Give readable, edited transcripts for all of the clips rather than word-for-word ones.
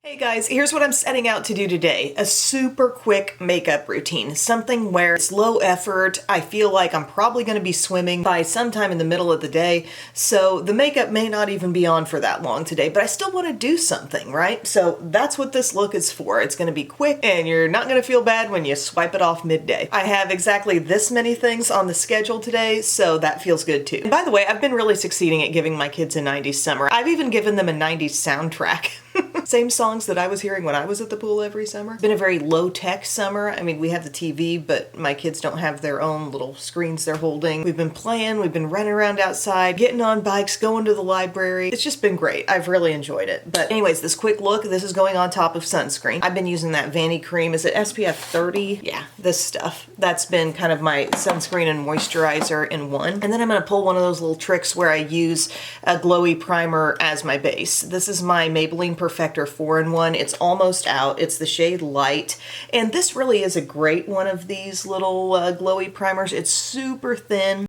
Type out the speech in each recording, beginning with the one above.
Hey guys, here's what I'm setting out to do today. A super quick makeup routine. Something where it's low effort. I feel like I'm probably going to be swimming by sometime in the middle of the day, so the makeup may not even be on for that long today, but I still want to do something, right? So that's what this look is for. It's going to be quick and you're not going to feel bad when you swipe it off midday. I have exactly this many things on the schedule today, so that feels good too. And by the way, I've been really succeeding at giving my kids a 90s summer. I've even given them a 90s soundtrack. Same songs that I was hearing when I was at the pool every summer. It's been a very low-tech summer. I mean, we have the TV, but my kids don't have their own little screens they're holding. We've been playing, we've been running around outside, getting on bikes, going to the library. It's just been great. I've really enjoyed it. But anyways, this quick look, this is going on top of sunscreen. I've been using that Vanny cream. Is it SPF 30? Yeah, this stuff. That's been kind of my sunscreen and moisturizer in one. And then I'm gonna pull one of those little tricks where I use a glowy primer as my base. This is my Maybelline Perfector 4-in-1. It's almost out. It's the shade Light. And this really is a great one of these little glowy primers. It's super thin.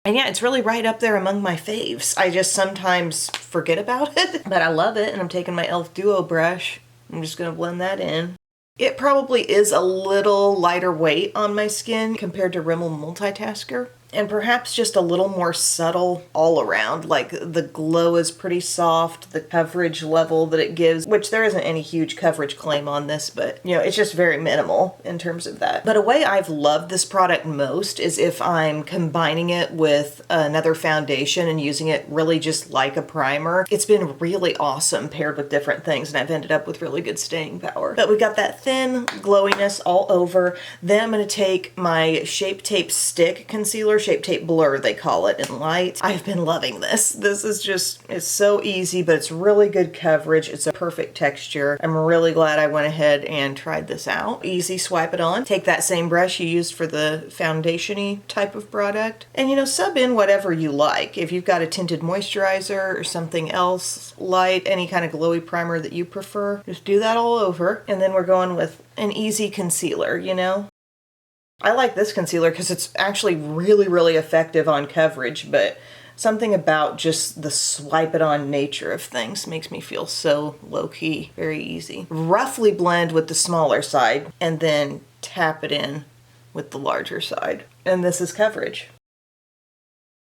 And yeah, it's really right up there among my faves. I just sometimes forget about it, but I love it. And I'm taking my e.l.f. Duo brush. I'm just going to blend that in. It probably is a little lighter weight on my skin compared to Rimmel Multitasker. And perhaps just a little more subtle all around. Like the glow is pretty soft, the coverage level that it gives, which there isn't any huge coverage claim on this, but you know, it's just very minimal in terms of that. But a way I've loved this product most is if I'm combining it with another foundation and using it really just like a primer. It's been really awesome paired with different things, and I've ended up with really good staying power. But we've got that thin glowiness all over. Then I'm gonna take my Shape Tape Stick Concealer, Shape Tape Blur they call it in Light. I've been loving this. This is just, it's so easy, but it's really good coverage. It's a perfect texture. I'm really glad I went ahead and tried this out. Easy, swipe it on. Take that same brush you used for the foundation-y type of product. And you know, sub in whatever you like. If you've got a tinted moisturizer or something else light, any kind of glowy primer that you prefer, just do that all over. And then we're going with an easy concealer, you know? I like this concealer because it's actually really, really effective on coverage, but something about just the swipe it on nature of things makes me feel so low-key, very easy. Roughly blend with the smaller side and then tap it in with the larger side. And this is coverage.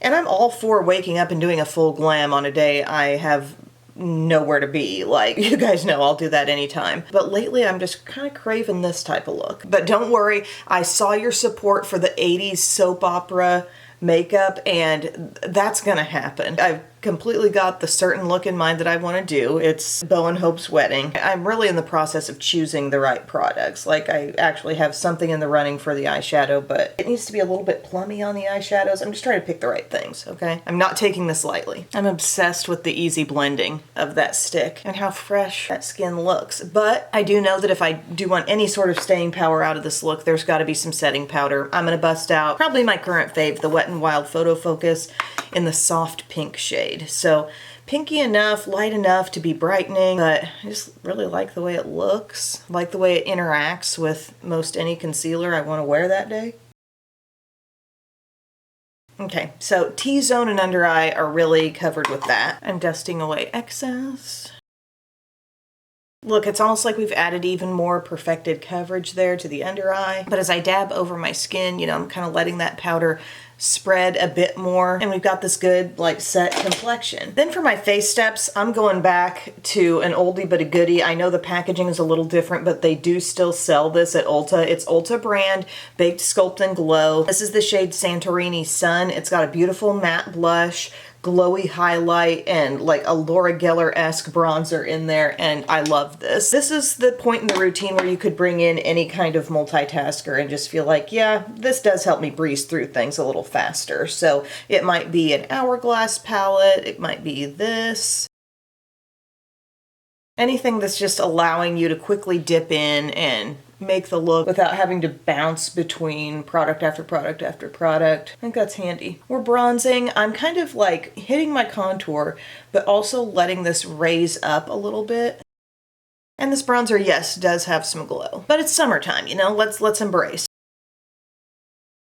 And I'm all for waking up and doing a full glam on a day I have nowhere to be. Like, you guys know I'll do that anytime. But lately I'm just kind of craving this type of look. But don't worry, I saw your support for the 80s soap opera makeup, and that's gonna happen. I've completely got the certain look in mind that I want to do. It's Beau and Hope's wedding. I'm really in the process of choosing the right products. Like, I actually have something in the running for the eyeshadow, but it needs to be a little bit plummy on the eyeshadows. I'm just trying to pick the right things, okay? I'm not taking this lightly. I'm obsessed with the easy blending of that stick and how fresh that skin looks. But I do know that if I do want any sort of staying power out of this look, there's got to be some setting powder. I'm gonna bust out probably my current fave, the Wet n Wild Photo Focus in the soft pink shade. So pinky enough, light enough to be brightening, but I just really like the way it looks. I like the way it interacts with most any concealer I want to wear that day. Okay, so T-zone and under eye are really covered with that. I'm dusting away excess. Look, it's almost like we've added even more perfected coverage there to the under eye. But as I dab over my skin, you know, I'm kind of letting that powder spread a bit more, and we've got this good like set complexion. Then for my face steps, I'm going back to an oldie but a goodie. I know the packaging is a little different, but they do still sell this at Ulta. It's Ulta brand, Baked Sculpt and Glow. This is the shade Santorini Sun. It's got a beautiful matte blush, glowy highlight, and like a Laura Geller-esque bronzer in there, and I love this. This is the point in the routine where you could bring in any kind of multitasker and just feel like, yeah, this does help me breeze through things a little faster. So it might be an Hourglass palette, it might be this. Anything that's just allowing you to quickly dip in and make the look without having to bounce between product after product after product. I think that's handy. We're bronzing. I'm kind of like hitting my contour, but also letting this raise up a little bit. And this bronzer, yes, does have some glow. But it's summertime, you know? Let's embrace.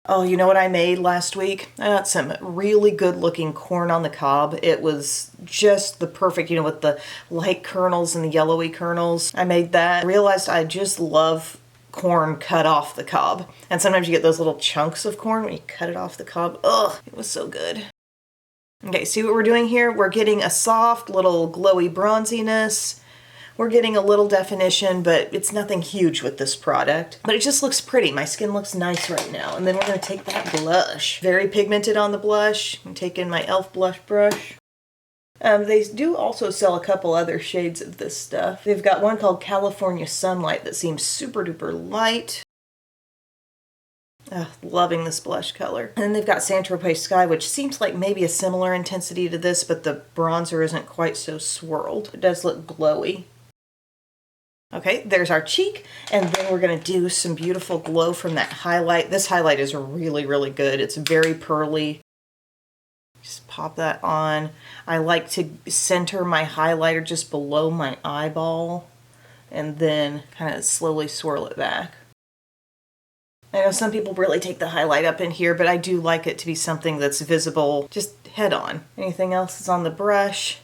Oh, you know what I made last week? I got some really good looking corn on the cob. It was just the perfect, you know, with the light kernels and the yellowy kernels. I made that. I realized I just love corn cut off the cob. And sometimes you get those little chunks of corn when you cut it off the cob. Ugh, it was so good. Okay, see what we're doing here? We're getting a soft little glowy bronziness. We're getting a little definition, but it's nothing huge with this product. But it just looks pretty. My skin looks nice right now. And then we're going to take that blush. Very pigmented on the blush. I'm taking my e.l.f. blush brush. They do also sell a couple other shades of this stuff. They've got one called California Sunlight that seems super duper light. Loving this blush color. And then they've got Saint-Tropez Sky, which seems like maybe a similar intensity to this, but the bronzer isn't quite so swirled. It does look glowy. Okay, there's our cheek, and then we're going to do some beautiful glow from that highlight. This highlight is really, really good. It's very pearly. Just pop that on. I like to center my highlighter just below my eyeball, and then kind of slowly swirl it back. I know some people really take the highlight up in here, but I do like it to be something that's visible just head on. Anything else is on the brush.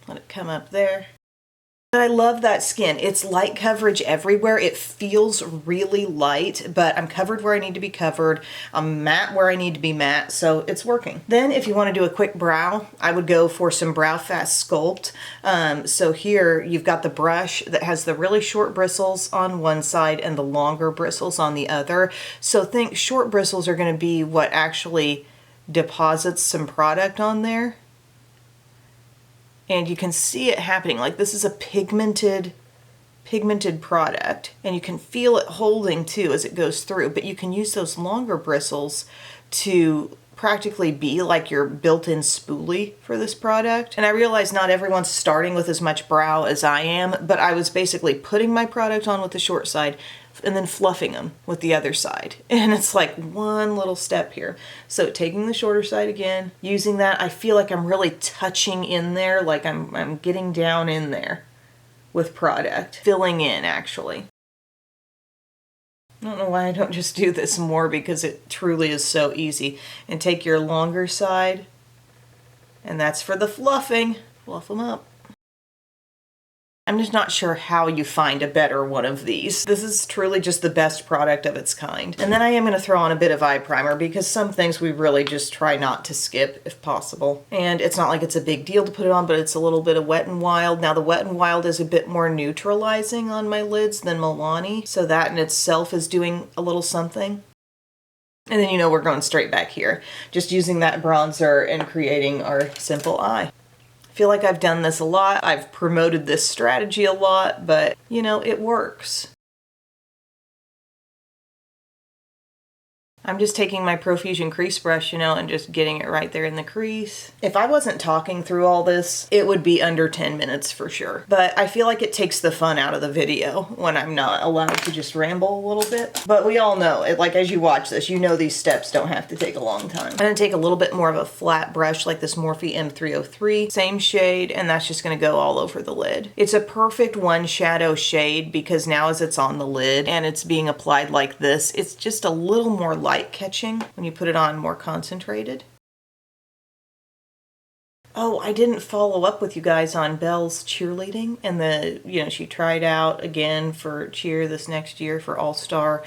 Let it come up there. I love that skin. It's light coverage everywhere. It feels really light, but I'm covered where I need to be covered. I'm matte where I need to be matte, so it's working. Then if you want to do a quick brow, I would go for some Brow Fast Sculpt. So here you've got the brush that has the really short bristles on one side and the longer bristles on the other. So think short bristles are going to be what actually deposits some product on there. And you can see it happening. Like, this is a pigmented product, and you can feel it holding too as it goes through, but you can use those longer bristles to practically be like your built-in spoolie for this product. And I realize not everyone's starting with as much brow as I am, but I was basically putting my product on with the short side and then fluffing them with the other side. And it's like one little step here. So taking the shorter side again, using that, I feel like I'm really touching in there, like I'm getting down in there with product, filling in actually. I don't know why I don't just do this more, because it truly is so easy. And take your longer side, and that's for the fluffing. Fluff them up. I'm just not sure how you find a better one of these. This is truly just the best product of its kind. And then I am going to throw on a bit of eye primer, because some things we really just try not to skip if possible. And it's not like it's a big deal to put it on, but it's a little bit of Wet n Wild. Now the Wet n Wild is a bit more neutralizing on my lids than Milani, so that in itself is doing a little something. And then, you know, we're going straight back here, just using that bronzer and creating our simple eye. I feel like I've done this a lot. I've promoted this strategy a lot, but you know, it works. I'm just taking my Profusion crease brush, you know, and just getting it right there in the crease. If I wasn't talking through all this, it would be under 10 minutes for sure. But I feel like it takes the fun out of the video when I'm not allowed to just ramble a little bit. But we all know, like as you watch this, you know these steps don't have to take a long time. I'm gonna take a little bit more of a flat brush like this Morphe M303, same shade, and that's just gonna go all over the lid. It's a perfect one shadow shade, because now as it's on the lid and it's being applied like this, it's just a little more light catching when you put it on more concentrated. Oh, I didn't follow up with you guys on Belle's cheerleading, and she tried out again for cheer this next year for All-Star,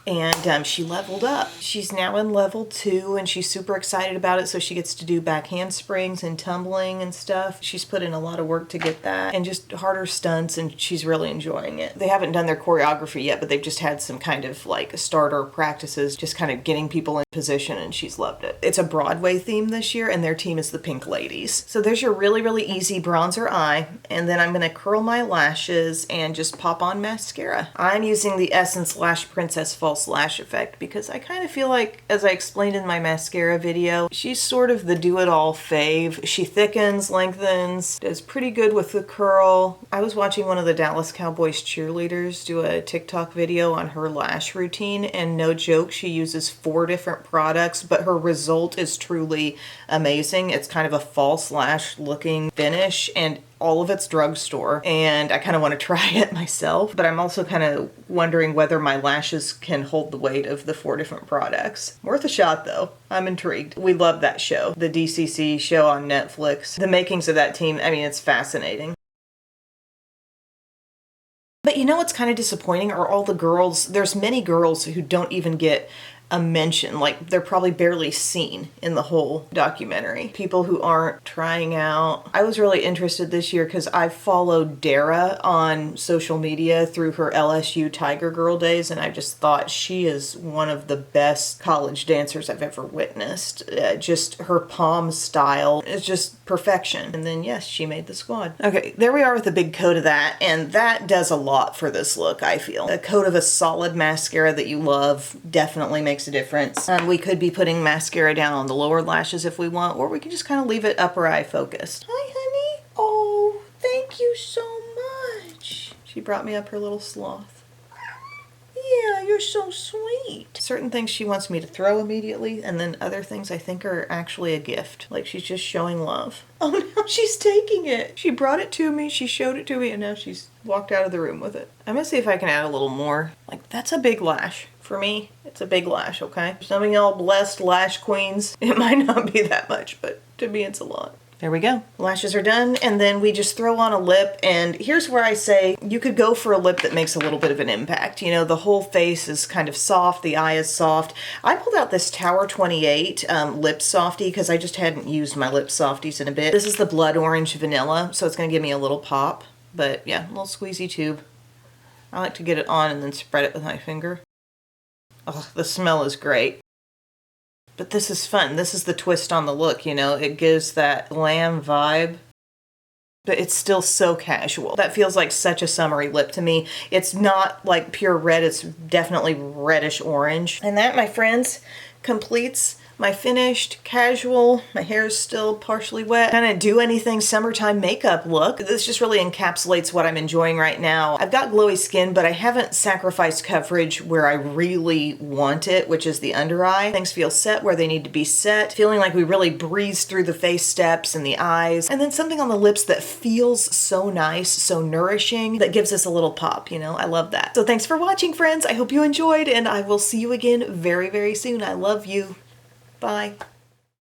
and she leveled up. She's now in level 2, and she's super excited about it, so she gets to do back handsprings and tumbling and stuff. She's put in a lot of work to get that, and just harder stunts, and she's really enjoying it. They haven't done their choreography yet, but they've just had some kind of like starter practices, just kind of getting people in position, and she's loved it. It's a Broadway theme this year, and their team is the Pink Ladies. So there's your really, really easy bronzer eye, and then I'm going to curl my lashes and just pop on mascara. I'm using the Essence Lash Princess False Lash Effect, because I kind of feel like, as I explained in my mascara video, she's sort of the do-it-all fave. She thickens, lengthens, does pretty good with the curl. I was watching one of the Dallas Cowboys cheerleaders do a TikTok video on her lash routine, and no joke, she uses 4 different products, but her result is truly amazing. It's kind of a false false lash looking finish, and all of it's drugstore, and I kind of want to try it myself, but I'm also kind of wondering whether my lashes can hold the weight of the 4 different products. Worth a shot though. I'm intrigued. We love that show, the DCC show on Netflix. The makings of that team, I mean, it's fascinating. But you know what's kind of disappointing are all the girls. There's many girls who don't even get a mention, like they're probably barely seen in the whole documentary. People who aren't trying out. I was really interested this year because I followed Dara on social media through her LSU Tiger Girl days, and I just thought she is one of the best college dancers I've ever witnessed. Just her palm style is just perfection. And then yes, she made the squad. Okay, there we are with a big coat of that, and that does a lot for this look, I feel. A coat of a solid mascara that you love definitely makes a difference. We could be putting mascara down on the lower lashes if we want, or we could just kind of leave it upper eye focused. Hi, honey. Oh, thank you so much. She brought me up her little sloth. Yeah, you're so sweet. Certain things she wants me to throw immediately, and then other things I think are actually a gift. Like she's just showing love. Oh, now she's taking it. She brought it to me, she showed it to me, and now she's walked out of the room with it. I'm gonna see if I can add a little more. Like, that's a big lash. For me, it's a big lash, okay? Some of y'all blessed lash queens, it might not be that much, but to me it's a lot. There we go. Lashes are done, and then we just throw on a lip, and here's where I say you could go for a lip that makes a little bit of an impact. You know, the whole face is kind of soft, the eye is soft. I pulled out this Tower 28 lip softy because I just hadn't used my lip softies in a bit. This is the Blood Orange Vanilla, so it's gonna give me a little pop, but yeah, a little squeezy tube. I like to get it on and then spread it with my finger. Oh, the smell is great. But this is fun. This is the twist on the look, you know? It gives that glam vibe, but it's still so casual. That feels like such a summery lip to me. It's not like pure red, it's definitely reddish orange. And that, my friends, completes my finished, casual, my hair is still partially wet, kind of do anything summertime makeup look. This just really encapsulates what I'm enjoying right now. I've got glowy skin, but I haven't sacrificed coverage where I really want it, which is the under eye. Things feel set where they need to be set, feeling like we really breezed through the face steps and the eyes, and then something on the lips that feels so nice, so nourishing, that gives us a little pop, you know? I love that. So thanks for watching, friends. I hope you enjoyed, and I will see you again very, very soon. I love you. Bye.